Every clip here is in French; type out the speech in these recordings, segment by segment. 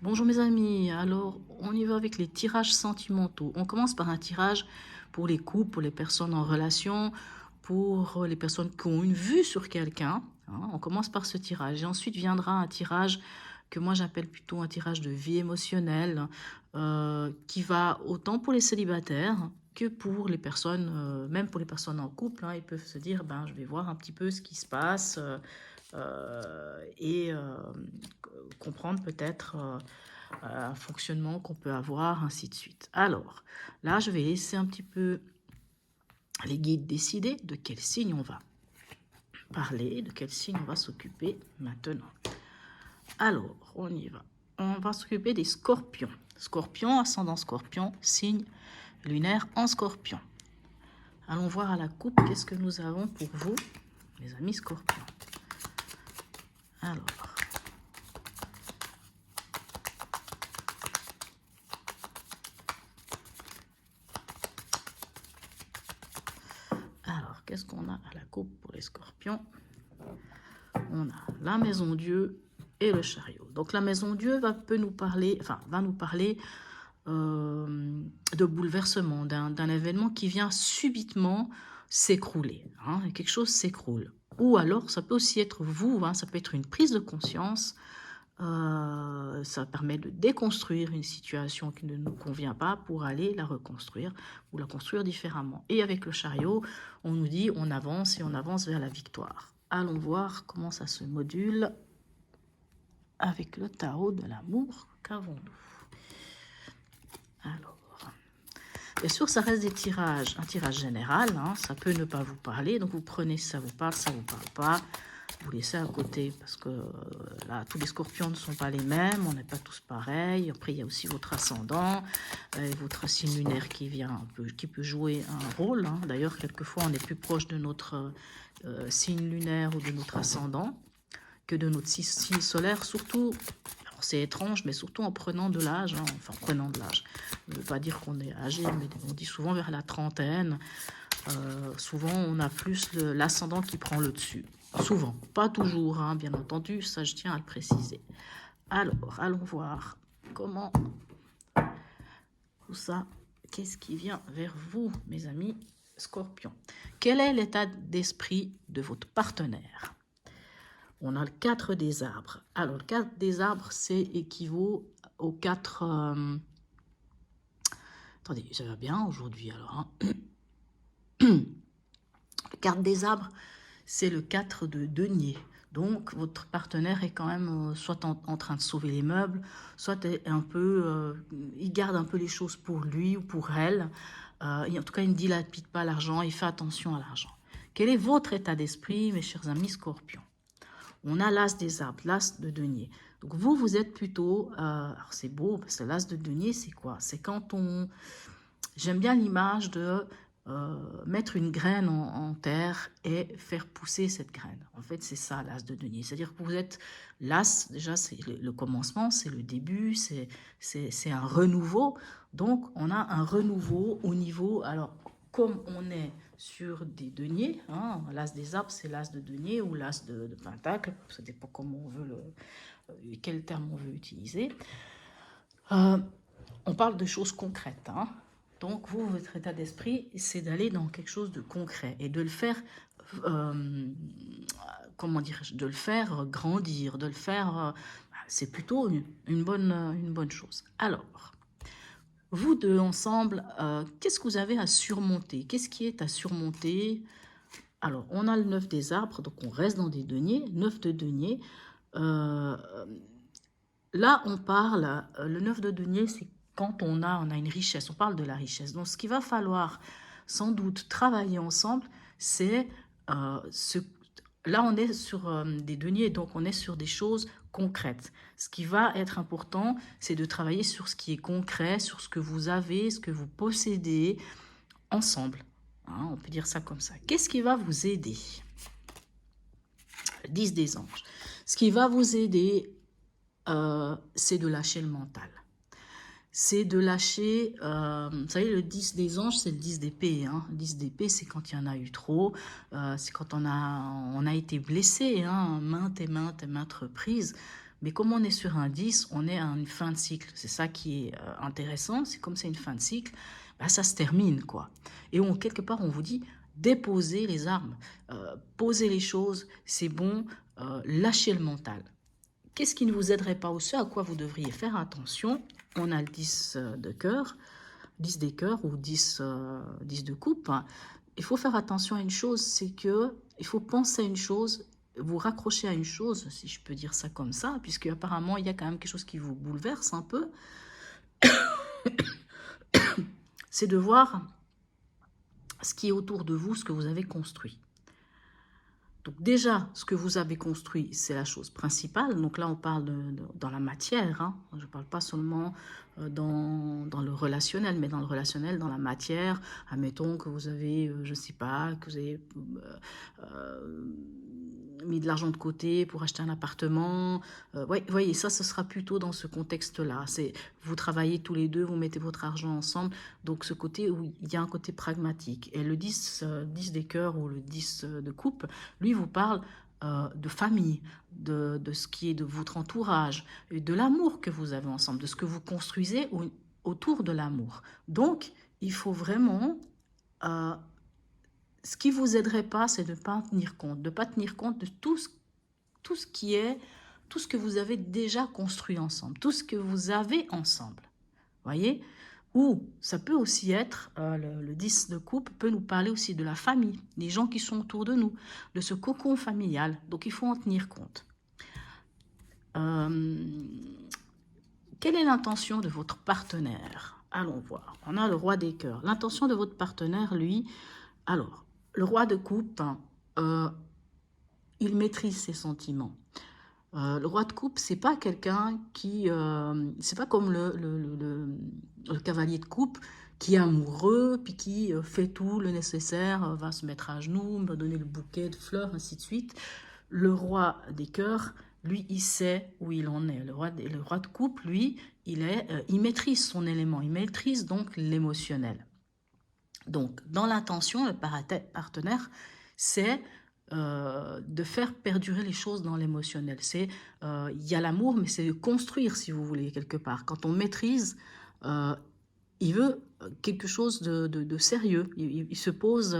Bonjour mes amis, alors on y va avec les tirages sentimentaux. On commence par un tirage pour les couples, pour les personnes en relation, pour les personnes qui ont une vue sur quelqu'un. On commence par ce tirage et ensuite viendra un tirage que moi j'appelle plutôt un tirage de vie émotionnelle qui va autant pour les célibataires que pour les personnes, même pour les personnes en couple. Ils peuvent se dire, ben, je vais voir un petit peu ce qui se passe et comprendre peut-être un fonctionnement qu'on peut avoir, ainsi de suite. Alors, là, je vais laisser un petit peu les guides décider de quel signe on va parler, de quel signe on va s'occuper maintenant. Alors, on y va. On va s'occuper des scorpions. Scorpion, ascendant scorpion, signe lunaire en scorpion. Allons voir à la coupe qu'est-ce que nous avons pour vous, mes amis scorpions. Alors, qu'est-ce qu'on a à la coupe pour les scorpions? On a la maison Dieu et le chariot. Donc la maison Dieu va nous parler de bouleversement, d'un événement qui vient subitement s'écrouler. Quelque chose s'écroule. Ou alors, ça peut aussi être vous, ça peut être une prise de conscience. Ça permet de déconstruire une situation qui ne nous convient pas pour aller la reconstruire ou la construire différemment. Et avec le chariot, on nous dit on avance et on avance vers la victoire. Allons voir comment ça se module avec le tarot de l'amour. Qu'avons-nous? Alors, bien sûr, ça reste des tirages, un tirage général. Ça peut ne pas vous parler, donc vous prenez si ça vous parle, ça vous parle pas. Vous laissez à côté parce que là, tous les scorpions ne sont pas les mêmes, on n'est pas tous pareils. Après, il y a aussi votre ascendant, votre signe lunaire qui peut jouer un rôle. D'ailleurs, quelquefois, on est plus proche de notre signe lunaire ou de notre ascendant que de notre signe solaire, surtout. Alors, c'est étrange, mais surtout en prenant de l'âge. Enfin, en prenant de l'âge. Je ne veux pas dire qu'on est âgé, mais on dit souvent vers la trentaine. Souvent, on a plus l'ascendant qui prend le dessus. Souvent, pas toujours, bien entendu, ça je tiens à le préciser. Alors, allons voir comment tout ça, qu'est-ce qui vient vers vous, mes amis scorpions. Quel est l'état d'esprit de votre partenaire? On a le 4 des arbres. Alors, le 4 des arbres, c'est équivaut aux 4... Attendez, ça va bien aujourd'hui, alors. Le 4 des arbres, c'est le 4 de denier. Donc, votre partenaire est quand même soit en train de sauver les meubles, soit il garde un peu les choses pour lui ou pour elle. En tout cas, il ne dilapide pas l'argent, il fait attention à l'argent. Quel est votre état d'esprit, mes chers amis scorpions? On a l'as des arbres, l'as de denier. Donc, vous êtes plutôt... alors, c'est beau, parce que l'as de denier, c'est quoi? C'est quand on... J'aime bien l'image de mettre une graine en terre et faire pousser cette graine. En fait, c'est ça l'as de denier. C'est-à-dire que vous êtes l'as, déjà, c'est le commencement, c'est le début, c'est un renouveau. Donc, on a un renouveau au niveau... Alors, comme on est sur des deniers, l'as des arbres, c'est l'as de denier ou l'as de pentacle, ça dépend comment on veut quel terme on veut utiliser. On parle de choses concrètes, Donc, votre état d'esprit, c'est d'aller dans quelque chose de concret et de le faire, comment dirais-je, de le faire grandir, de le faire, c'est plutôt une bonne chose. Alors, vous deux ensemble, qu'est-ce que vous avez à surmonter? Qu'est-ce qui est à surmonter? Alors, on a le 9 des arbres, donc on reste dans des deniers, 9 de deniers. Là, on parle, le 9 de denier, c'est quand on a une richesse, on parle de la richesse. Donc, ce qu'il va falloir sans doute travailler ensemble, c'est là, on est sur des deniers, donc on est sur des choses concrètes. Ce qui va être important, c'est de travailler sur ce qui est concret, sur ce que vous avez, ce que vous possédez ensemble. On peut dire ça comme ça. Qu'est-ce qui va vous aider? 10 des anges. Ce qui va vous aider, c'est de lâcher le mental. C'est de lâcher, vous savez, le 10 des anges, c'est le 10 d'épée. Le 10 d'épée, c'est quand il y en a eu trop, c'est quand on a été blessé, maintes et maintes reprises. Mais comme on est sur un 10, on est à une fin de cycle. C'est ça qui est intéressant. C'est comme c'est une fin de cycle, bah, ça se termine, quoi. Et quelque part, on vous dit, déposez les armes, posez les choses, c'est bon, lâchez le mental. Qu'est-ce qui ne vous aiderait pas, ou ce à quoi vous devriez faire attention? On a le 10 de cœur, 10 des cœurs ou 10 de coupe. Il faut faire attention à une chose, c'est que il faut penser à une chose, vous raccrocher à une chose, si je peux dire ça comme ça, puisque apparemment il y a quand même quelque chose qui vous bouleverse un peu. C'est de voir ce qui est autour de vous, ce que vous avez construit. Donc déjà, ce que vous avez construit, c'est la chose principale. Donc là, on parle dans la matière. Hein. Je ne parle pas seulement dans le relationnel, mais dans le relationnel, dans la matière. Admettons que vous avez, je ne sais pas, que vous avez mis de l'argent de côté pour acheter un appartement. Ouais, voyez, ça, ce sera plutôt dans ce contexte-là. Vous travaillez tous les deux, vous mettez votre argent ensemble. Donc ce côté où il y a un côté pragmatique. Et le 10 des cœurs ou le 10 de coupe, lui vous parle de famille, de ce qui est de votre entourage, de l'amour que vous avez ensemble, de ce que vous construisez autour de l'amour. Donc, il faut vraiment... ce qui ne vous aiderait pas, c'est de ne pas tenir compte, de ne pas tenir compte de tout ce que vous avez déjà construit ensemble, tout ce que vous avez ensemble. Voyez? Ou ça peut aussi être, le 10 de coupe peut nous parler aussi de la famille, des gens qui sont autour de nous, de ce cocon familial. Donc il faut en tenir compte. Quelle est l'intention de votre partenaire? Allons voir. On a le roi des cœurs. L'intention de votre partenaire, lui, alors, le roi de coupe, il maîtrise ses sentiments. Le roi de coupe, c'est pas quelqu'un qui... c'est pas comme le cavalier de coupe qui est amoureux, puis qui fait tout le nécessaire, va se mettre à genoux, va donner le bouquet de fleurs, ainsi de suite. Le roi des cœurs, lui, il sait où il en est. Le roi de coupe, lui, il maîtrise son élément, il maîtrise donc l'émotionnel. Donc, dans l'intention, le partenaire, c'est de faire perdurer les choses dans l'émotionnel. Il y a l'amour, mais c'est de construire, si vous voulez, quelque part. Quand on maîtrise, il veut quelque chose de sérieux. Il se pose,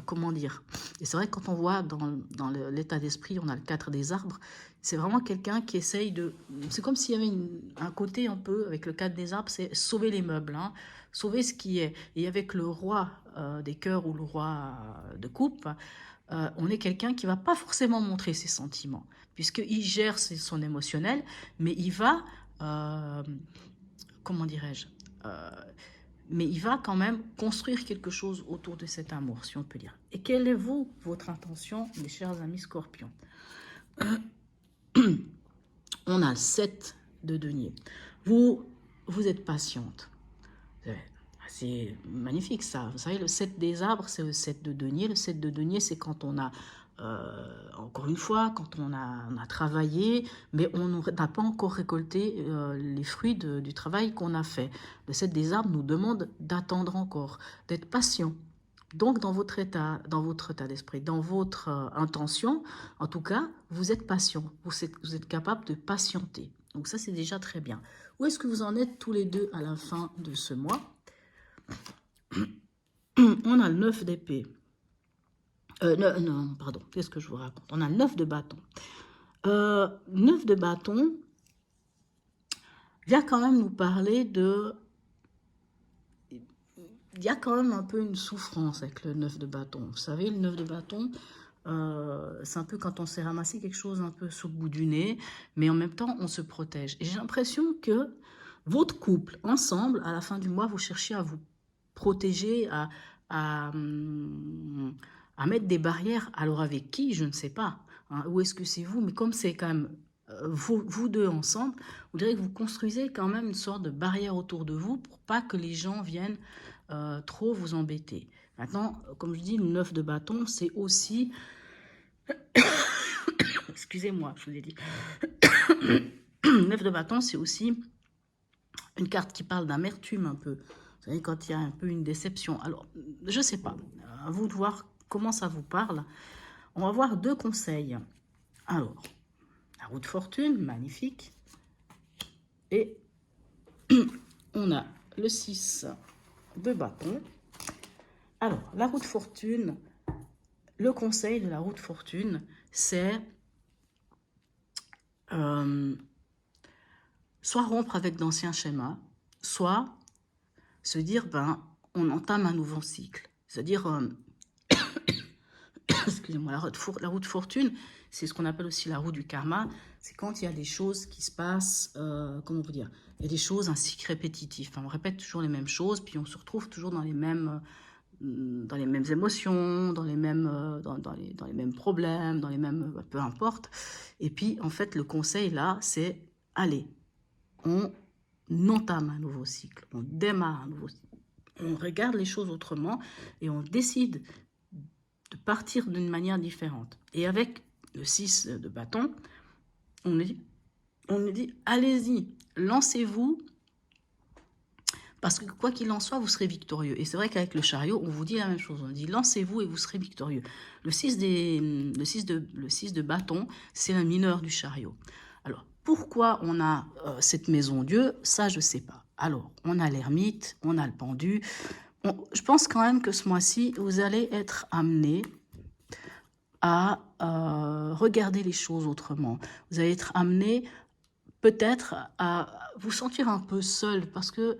comment dire. Et c'est vrai que quand on voit dans l'état d'esprit, on a le 4 des arbres, c'est vraiment quelqu'un qui essaye de... C'est comme s'il y avait un côté un peu, avec le 4 des arbres, c'est sauver les meubles, hein, sauver ce qui est. Et avec le roi des cœurs ou le roi de coupe, on est quelqu'un qui ne va pas forcément montrer ses sentiments, puisqu'il gère son émotionnel, mais il va, comment dirais-je, mais il va quand même construire quelque chose autour de cet amour, si on peut dire. Et quelle est votre intention, mes chers amis scorpions? On a le 7 de denier. Vous êtes patiente. C'est magnifique ça. Vous savez, le 7 des arbres, c'est le 7 de denier. Le 7 de denier, c'est quand on a, encore une fois, quand on a travaillé, mais on n'a pas encore récolté les fruits du travail qu'on a fait. Le 7 des arbres nous demande d'attendre encore, d'être patient. Donc, dans votre état d'esprit, dans votre intention, en tout cas, vous êtes patient. Vous êtes capable de patienter. Donc ça, c'est déjà très bien. Où est-ce que vous en êtes tous les deux à la fin de ce mois? On a le 9 d'épée. Non, pardon, qu'est-ce que je vous raconte? On a le 9 de bâton. 9 de bâton vient quand même nous parler de... Il y a quand même un peu une souffrance avec le 9 de bâton. Vous savez, le 9 de bâton, c'est un peu quand on s'est ramassé quelque chose un peu sous le bout du nez, mais en même temps, on se protège. Et j'ai l'impression que votre couple, ensemble, à la fin du mois, vous cherchez à vous protéger, à mettre des barrières. Alors avec qui? Je ne sais pas. Hein, ou est-ce que c'est vous? Mais comme c'est quand même vous deux ensemble, vous direz que vous construisez quand même une sorte de barrière autour de vous pour pas que les gens viennent trop vous embêter. Maintenant, comme je dis, le 9 de bâton, c'est aussi... Excusez-moi, je vous ai dit. Le 9 de bâton, c'est aussi une carte qui parle d'amertume un peu. Vous savez, quand il y a un peu une déception. Alors, je ne sais pas. À vous de voir comment ça vous parle. On va voir deux conseils. Alors, la roue de fortune, magnifique. Et on a le 6 de bâton. Alors, la roue de fortune, le conseil de la roue de fortune, c'est soit rompre avec d'anciens schémas, soit se dire, ben, on entame un nouveau cycle. C'est-à-dire, excusez-moi, la roue de fortune, c'est ce qu'on appelle aussi la roue du karma. C'est quand il y a des choses qui se passent, comment vous dire, il y a des choses, un cycle répétitif. Enfin, on répète toujours les mêmes choses, puis on se retrouve toujours dans les mêmes émotions, dans les mêmes problèmes, dans les mêmes, peu importe. Et puis, en fait, le conseil là, c'est, allez, on entame un nouveau cycle, on démarre un nouveau cycle. On regarde les choses autrement et on décide de partir d'une manière différente. Et avec le 6 de bâton, on nous dit allez-y, lancez-vous, parce que quoi qu'il en soit, vous serez victorieux. Et c'est vrai qu'avec le chariot, on vous dit la même chose. On dit lancez-vous et vous serez victorieux. Le 6 de bâton, c'est le mineur du chariot. Alors, pourquoi on a cette maison Dieu? Ça, je ne sais pas. Alors, on a l'ermite, on a le pendu. Je pense quand même que ce mois-ci, vous allez être amené à regarder les choses autrement. Vous allez être amené peut-être à vous sentir un peu seul, parce que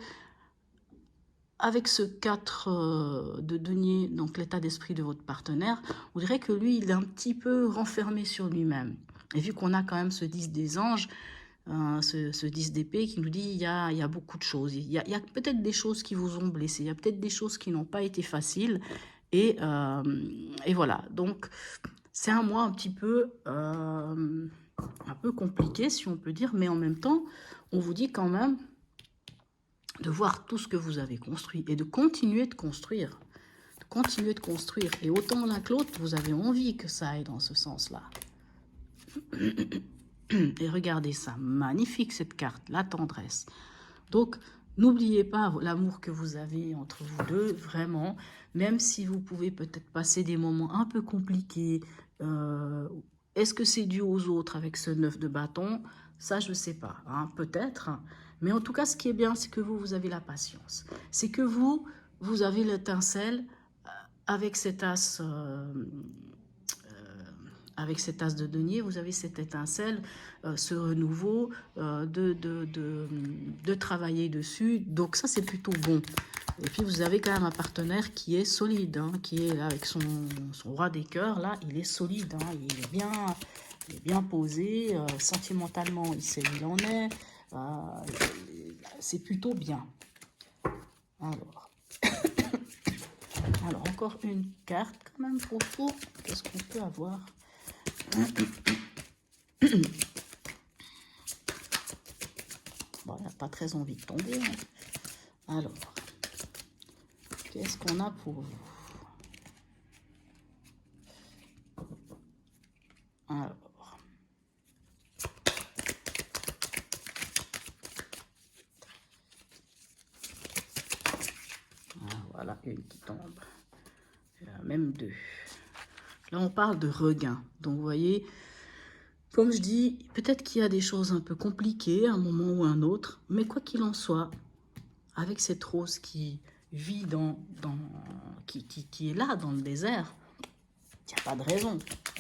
avec ce 4 de denier, donc l'état d'esprit de votre partenaire, on dirait que lui, il est un petit peu renfermé sur lui-même. Et vu qu'on a quand même ce 10 des anges, ce 10 d'épée qui nous dit il y a beaucoup de choses. Il y a peut-être des choses qui vous ont blessé, il y a peut-être des choses qui n'ont pas été faciles. Et voilà, donc c'est un mois un petit peu compliqué, si on peut dire, mais en même temps, on vous dit quand même de voir tout ce que vous avez construit et de continuer de construire. Et autant l'un que l'autre, vous avez envie que ça aille dans ce sens-là. Et regardez ça, magnifique cette carte, la tendresse. Donc, n'oubliez pas l'amour que vous avez entre vous deux, vraiment, même si vous pouvez peut-être passer des moments un peu compliqués. Est-ce que c'est dû aux autres avec ce 9 de bâton? Ça, je ne sais pas, hein, peut-être. Mais en tout cas, ce qui est bien, c'est que vous avez la patience. C'est que vous avez l'étincelle avec cet as... avec cet as de denier, vous avez cette étincelle, ce renouveau, de travailler dessus. Donc ça, c'est plutôt bon. Et puis, vous avez quand même un partenaire qui est solide, hein, qui est là avec son roi des cœurs. Là, il est solide, hein, il est bien posé. Sentimentalement, il sait où il en est. C'est plutôt bien. Alors, encore une carte quand même pour vous. Qu'est-ce qu'on peut avoir? Bon, il n'a pas très envie de tomber. Hein. Alors, qu'est-ce qu'on a pour vous? Alors, voilà une qui tombe. Même deux. Là, on parle de regain. Donc, vous voyez, comme je dis, peut-être qu'il y a des choses un peu compliquées à un moment ou à un autre, mais quoi qu'il en soit, avec cette rose qui vit qui est là, dans le désert, il n'y a pas de raison.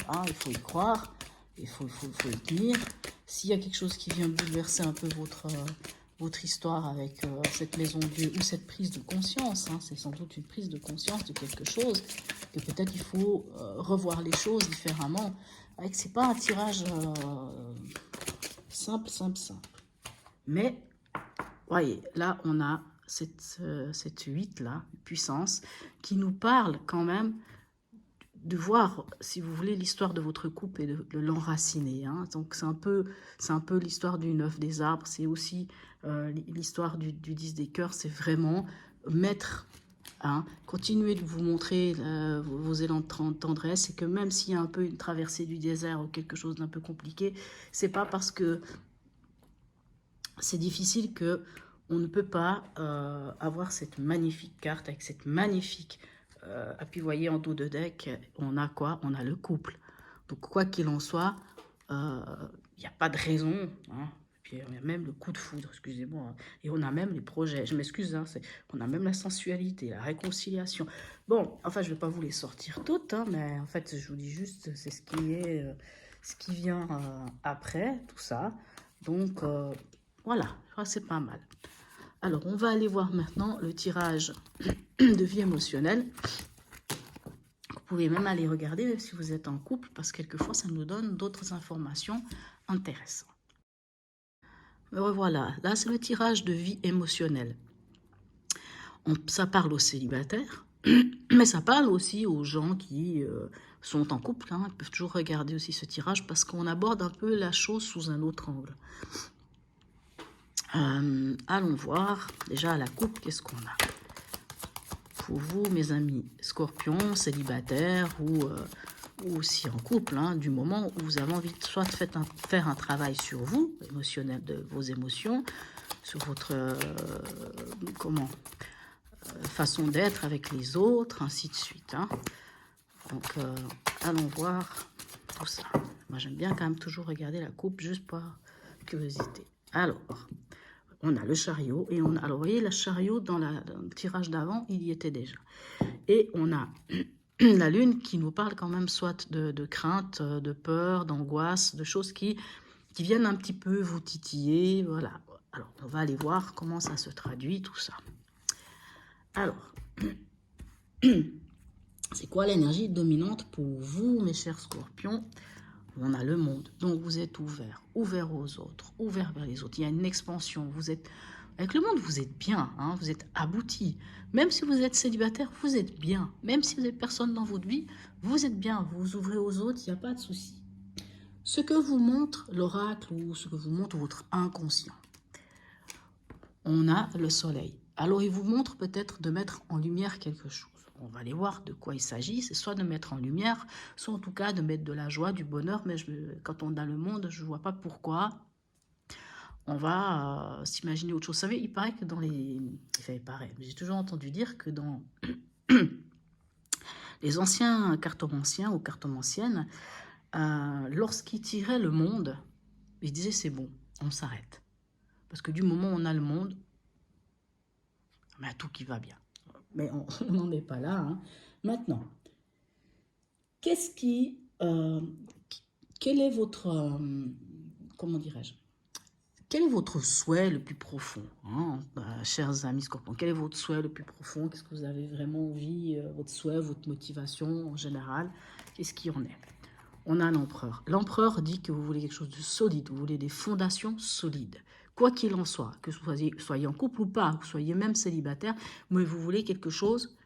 Ah, il faut y croire, il faut y tenir. S'il y a quelque chose qui vient bouleverser un peu votre histoire avec cette maison Dieu ou cette prise de conscience, hein, c'est sans doute une prise de conscience de quelque chose, que peut-être il faut revoir les choses différemment. Avec, c'est pas un tirage simple. Mais, voyez, là, on a cette 8 là, puissance, qui nous parle quand même de voir, si vous voulez, l'histoire de votre couple et de l'enraciner. Hein. Donc, c'est un peu l'histoire du 9 des arbres. C'est aussi l'histoire du 10 des cœurs. C'est vraiment mettre, hein, continuer de vous montrer vos élans de tendresse. Et que même s'il y a un peu une traversée du désert ou quelque chose d'un peu compliqué, c'est pas parce que c'est difficile que on ne peut pas avoir cette magnifique carte avec cette magnifique... et puis, vous voyez, en dos de deck, on a quoi? On a le couple. Donc, quoi qu'il en soit, il n'y a pas de raison. Hein. Puis on a même le coup de foudre, excusez-moi. Hein. Et on a même les projets. Je m'excuse, hein, on a même la sensualité, la réconciliation. Bon, enfin, je ne vais pas vous les sortir toutes, hein, mais en fait, je vous dis juste, c'est ce qui vient après, tout ça. Donc, voilà, je crois que c'est pas mal. Alors, on va aller voir maintenant le tirage de vie émotionnelle. Vous pouvez même aller regarder même si vous êtes en couple, parce que quelquefois, ça nous donne d'autres informations intéressantes. Me revoilà, là, c'est le tirage de vie émotionnelle. Ça parle aux célibataires, mais ça parle aussi aux gens qui sont en couple. Hein. Ils peuvent toujours regarder aussi ce tirage, parce qu'on aborde un peu la chose sous un autre angle. Allons voir, déjà la coupe, qu'est-ce qu'on a pour vous, mes amis scorpions, célibataires ou aussi en couple, hein, du moment où vous avez envie de soit faire un travail sur vous, émotionnel, de vos émotions, sur votre façon d'être avec les autres, ainsi de suite. Hein. Donc, allons voir tout ça. Moi, j'aime bien quand même toujours regarder la coupe, juste par curiosité. Alors, on a le chariot, et on a, alors vous voyez, le chariot dans le tirage d'avant, il y était déjà. Et on a la lune qui nous parle quand même soit de crainte, de peur, d'angoisse, de choses qui viennent un petit peu vous titiller, voilà. Alors, on va aller voir comment ça se traduit, tout ça. Alors, c'est quoi l'énergie dominante pour vous, mes chers scorpions? On a le monde, donc vous êtes ouvert aux autres, ouvert vers les autres. Il y a une expansion, vous êtes... Avec le monde, vous êtes bien, hein, vous êtes abouti. Même si vous êtes célibataire, vous êtes bien. Même si vous n'avez personne dans votre vie, vous êtes bien. Vous vous ouvrez aux autres, il n'y a pas de souci. Ce que vous montre l'oracle ou ce que vous montre votre inconscient. On a le soleil. Alors, il vous montre peut-être de mettre en lumière quelque chose. On va aller voir de quoi il s'agit. C'est soit de mettre en lumière, soit en tout cas de mettre de la joie, du bonheur. Mais quand on a le monde, je ne vois pas pourquoi on va s'imaginer autre chose. Vous savez, il paraît que dans les... Enfin, il paraît, j'ai toujours entendu dire que dans les anciens cartomanciens ou cartomanciennes, lorsqu'ils tiraient le monde, ils disaient c'est bon, on s'arrête. Parce que du moment où on a le monde, il y a tout qui va bien. Mais on n'en est pas là. Hein. Maintenant, qu'est-ce qui... quel est votre... comment dirais-je? Quel est votre souhait le plus profond, hein, chers amis scorpions? Quel est votre souhait le plus profond? Qu'est-ce que vous avez vraiment envie, votre souhait, votre motivation en général? Qu'est-ce qui en est? On a l'empereur. L'empereur dit que vous voulez quelque chose de solide, vous voulez des fondations solides. Quoi qu'il en soit, que vous soyez en couple ou pas, que vous soyez même célibataire, mais vous voulez quelque chose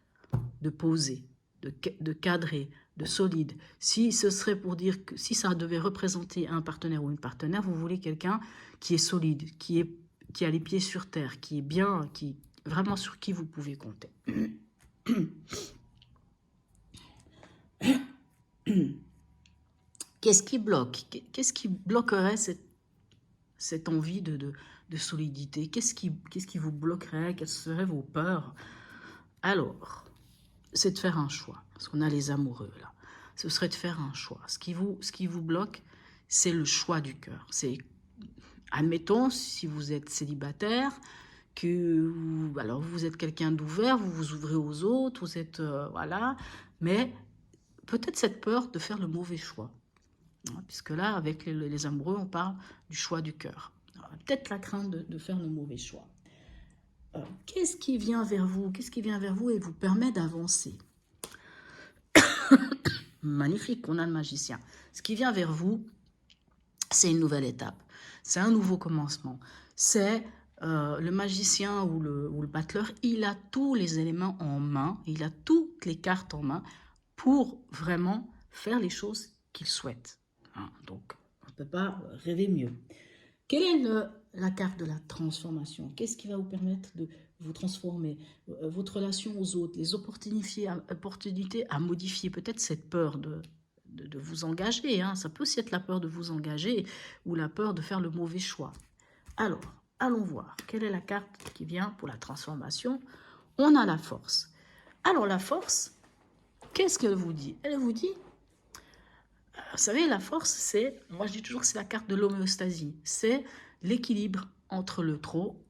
de posé, de cadré, de solide. Si ce serait pour dire que si ça devait représenter un partenaire ou une partenaire, vous voulez quelqu'un qui est solide, qui a les pieds sur terre, qui est bien, qui vraiment sur qui vous pouvez compter. Qu'est-ce qui bloque? Qu'est-ce qui bloquerait cette envie de solidité? Qu'est-ce qui vous bloquerait? Quelles seraient vos peurs? Alors, c'est de faire un choix. Parce qu'on a les amoureux, là. Ce serait de faire un choix. Ce qui vous bloque, c'est le choix du cœur. C'est, admettons, si vous êtes célibataire, alors vous êtes quelqu'un d'ouvert, vous vous ouvrez aux autres, vous êtes, voilà, mais peut-être cette peur de faire le mauvais choix. Puisque là, avec les amoureux, on parle du choix du cœur. Peut-être la crainte de faire le mauvais choix. Qu'est-ce qui vient vers vous? Qu'est-ce qui vient vers vous et vous permet d'avancer? Magnifique, on a le magicien. Ce qui vient vers vous, c'est une nouvelle étape. C'est un nouveau commencement. C'est le magicien ou le battleur, il a tous les éléments en main, il a toutes les cartes en main pour vraiment faire les choses qu'il souhaite. Hein, donc, on ne peut pas rêver mieux. Quelle est la carte de la transformation? Qu'est-ce qui va vous permettre de vous transformer? Votre relation aux autres, les opportunités à modifier, peut-être cette peur de vous engager. Hein. Ça peut aussi être la peur de vous engager ou la peur de faire le mauvais choix. Alors, allons voir. Quelle est la carte qui vient pour la transformation? On a la force. Alors, la force, qu'est-ce qu'elle vous dit? Elle vous dit, Vous savez, la force, c'est, moi je dis toujours que c'est la carte de l'homéostasie. C'est l'équilibre entre le trop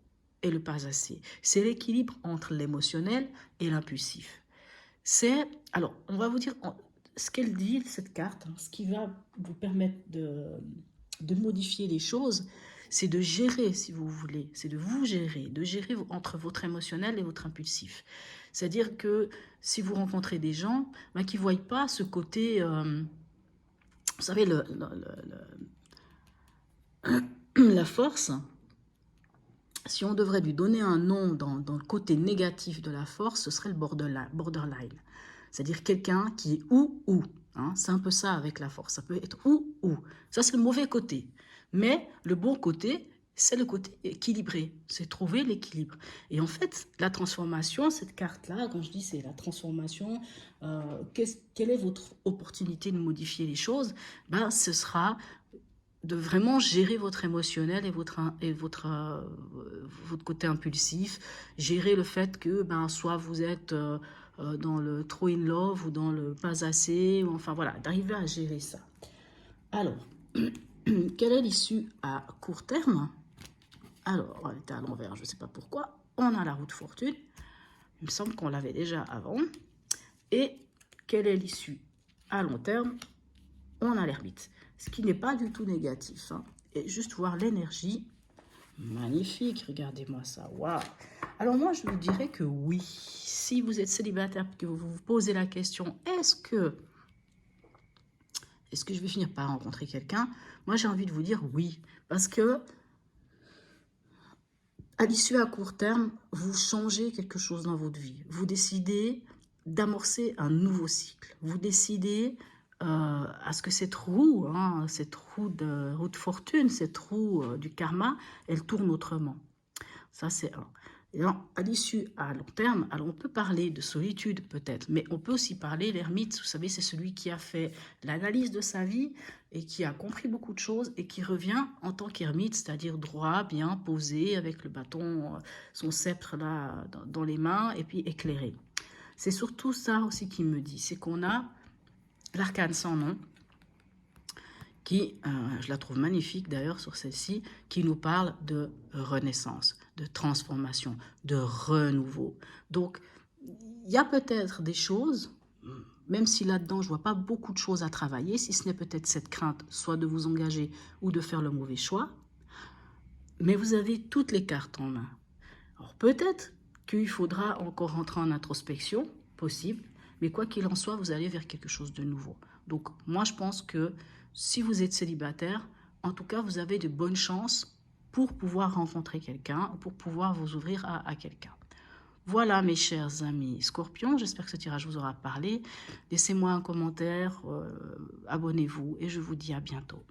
et le pas assez. C'est l'équilibre entre l'émotionnel et l'impulsif. C'est, alors, on va vous dire ce qu'elle dit, cette carte, hein, ce qui va vous permettre de modifier les choses, c'est de gérer, si vous voulez, c'est de vous gérer, de gérer entre votre émotionnel et votre impulsif. C'est-à-dire que si vous rencontrez des gens ben, qui ne voient pas ce côté, vous savez, la force, si on devrait lui donner un nom dans le côté négatif de la force, ce serait le borderline. C'est-à-dire quelqu'un qui est ou. Hein, c'est un peu ça avec la force. Ça peut être ou. Ça, c'est le mauvais côté. Mais le bon côté, c'est le côté équilibré. C'est trouver l'équilibre. Et en fait, la transformation, cette carte-là, quand je dis c'est la transformation, quelle est votre opportunité de modifier les choses? Ben, ce sera de vraiment gérer votre émotionnel et votre côté impulsif, gérer le fait que ben, soit vous êtes dans le trop in love ou dans le pas assez, ou, enfin voilà, d'arriver à gérer ça. Alors, quelle est l'issue à court terme? Alors, on était à l'envers, je ne sais pas pourquoi. On a la roue de fortune. Il me semble qu'on l'avait déjà avant. Et quelle est l'issue à long terme? On a l'ermite. Ce qui n'est pas du tout négatif. Hein. Et juste voir l'énergie. Magnifique, regardez-moi ça. Waouh! Alors moi, je vous dirais que oui. Si vous êtes célibataire et que vous vous posez la question, est-ce que je vais finir par rencontrer quelqu'un? Moi, j'ai envie de vous dire oui. Parce que à l'issue à court terme, vous changez quelque chose dans votre vie. Vous décidez d'amorcer un nouveau cycle. Vous décidez à ce que cette roue, hein, cette roue de fortune, cette roue du karma, elle tourne autrement. Ça, c'est un. Et à l'issue, à long terme, alors on peut parler de solitude peut-être, mais on peut aussi parler, l'ermite, vous savez, c'est celui qui a fait l'analyse de sa vie et qui a compris beaucoup de choses et qui revient en tant qu'ermite, c'est-à-dire droit, bien posé, avec le bâton, son sceptre là dans les mains et puis éclairé. C'est surtout ça aussi qui me dit, c'est qu'on a l'arcane sans nom, qui, je la trouve magnifique d'ailleurs sur celle-ci, qui nous parle de renaissance, de transformation, de renouveau. Donc, il y a peut-être des choses, même si là-dedans, je ne vois pas beaucoup de choses à travailler, si ce n'est peut-être cette crainte, soit de vous engager ou de faire le mauvais choix, mais vous avez toutes les cartes en main. Alors peut-être qu'il faudra encore rentrer en introspection, possible, mais quoi qu'il en soit, vous allez vers quelque chose de nouveau. Donc moi, je pense que si vous êtes célibataire, en tout cas, vous avez de bonnes chances pour pouvoir rencontrer quelqu'un, pour pouvoir vous ouvrir à quelqu'un. Voilà mes chers amis Scorpions, j'espère que ce tirage vous aura parlé. Laissez-moi un commentaire, abonnez-vous et je vous dis à bientôt.